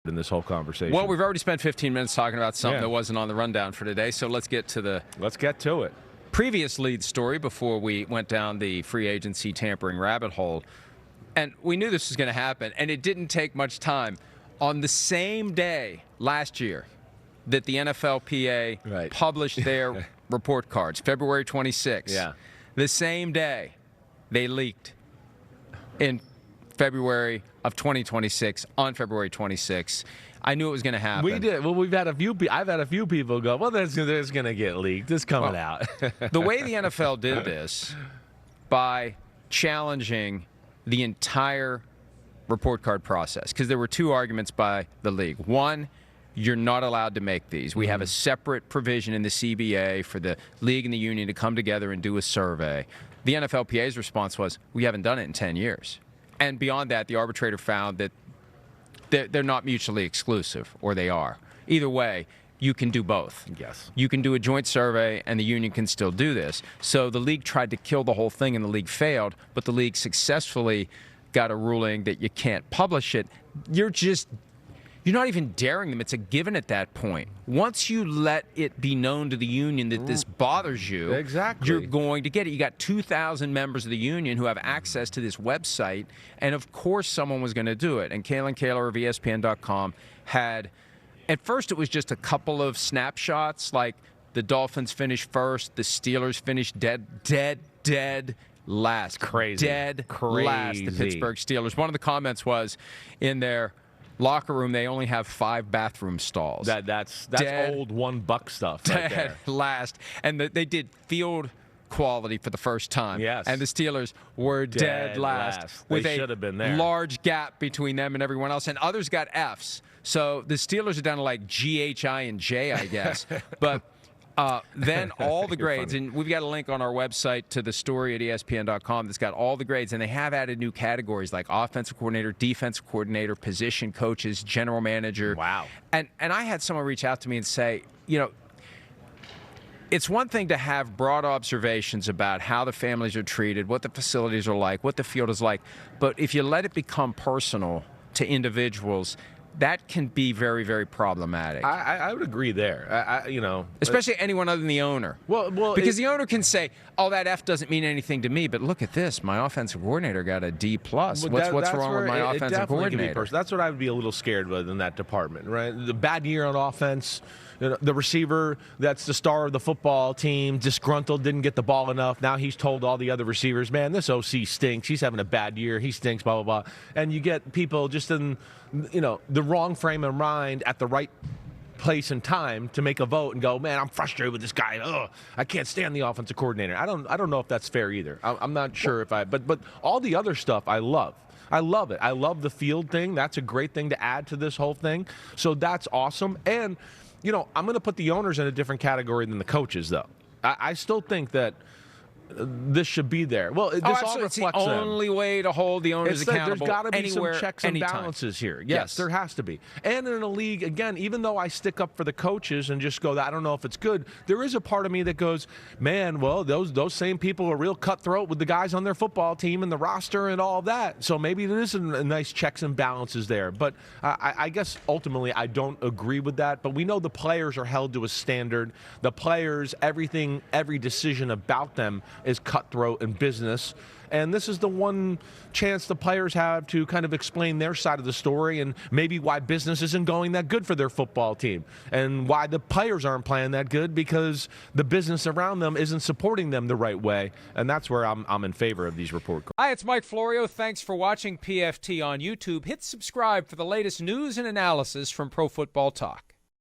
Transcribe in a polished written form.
in this whole conversation. Well, we've already spent 15 minutes talking about something that wasn't on the rundown for today, so let's get to it. Previous lead story before we went down the free agency tampering rabbit hole. And we knew this was going to happen, and it didn't take much time. On the same day last year that the NFLPA published their report cards, February 26th, the same day they leaked in February of 2026, on February 26th. I knew it was going to happen. We did. Well, I've had a few people go, well, there's going to get leaked. It's coming out. The way the NFL did this, by challenging the entire report card process, because there were two arguments by the league. One, you're not allowed to make these. We have a separate provision in the CBA for the league and the union to come together and do a survey. The NFLPA's response was, we haven't done it in 10 years. And beyond that, the arbitrator found that they're not mutually exclusive, or they are. Either way, you can do both. Yes. You can do a joint survey, and the union can still do this. So the league tried to kill the whole thing, and the league failed, but the league successfully got a ruling that you can't publish it. You're not even daring them. It's a given at that point. Once you let it be known to the union that this bothers you, you're going to get it. You got 2,000 members of the union who have access to this website, and of course someone was going to do it. And Kalen Kaler of ESPN.com had, at first it was just a couple of snapshots, like the Dolphins finished first, the Steelers finished dead last. Crazy. Dead last, the Pittsburgh Steelers. One of the comments was, in their locker room, they only have 5 bathroom stalls. That's old $1 stuff right there. Last. And they did field quality for the first time. Yes. And the Steelers were dead last. With a large gap between them and everyone else. And others got Fs. So the Steelers are down to like G, H, I, and J, I guess. But then all the grades, and we've got a link on our website to the story at ESPN.com that's got all the grades, and they have added new categories like offensive coordinator, defensive coordinator, position coaches, general manager. Wow. And I had someone reach out to me and say, it's one thing to have broad observations about how the families are treated, what the facilities are like, what the field is like, but if you let it become personal to individuals, that can be very, very problematic. I would agree there. Especially anyone other than the owner. Well, because the owner can say, "Oh, that F doesn't mean anything to me," but look at this, my offensive coordinator got a D+. What's wrong with my offensive coordinator? That's what I would be a little scared with in that department, right? The bad year on offense. The receiver that's the star of the football team, disgruntled, didn't get the ball enough. Now he's told all the other receivers, man, this OC stinks. He's having a bad year. He stinks, blah, blah, blah. And you get people just in, the wrong frame of mind at the right place and time to make a vote and go, man, I'm frustrated with this guy. Ugh, I can't stand the offensive coordinator. I don't know if that's fair either. I'm not sure but all the other stuff I love. I love it. I love the field thing. That's a great thing to add to this whole thing. So that's awesome. And I'm going to put the owners in a different category than the coaches, though. I still think that this should be there. Well, this all reflects them. It's the only way to hold the owners accountable. There's got to be anywhere, some checks and balances here. Yes, there has to be. And in a league, again, even though I stick up for the coaches and just go, I don't know if it's good, there is a part of me that goes, man, well, those same people are real cutthroat with the guys on their football team and the roster and all of that. So maybe there is a nice checks and balances there. But I guess ultimately I don't agree with that. But we know the players are held to a standard. The players, every decision about them is cutthroat in business. And this is the one chance the players have to kind of explain their side of the story and maybe why business isn't going that good for their football team and why the players aren't playing that good because the business around them isn't supporting them the right way. And that's where I'm in favor of these report cards. Hi, it's Mike Florio. Thanks for watching PFT on YouTube. Hit subscribe for the latest news and analysis from Pro Football Talk.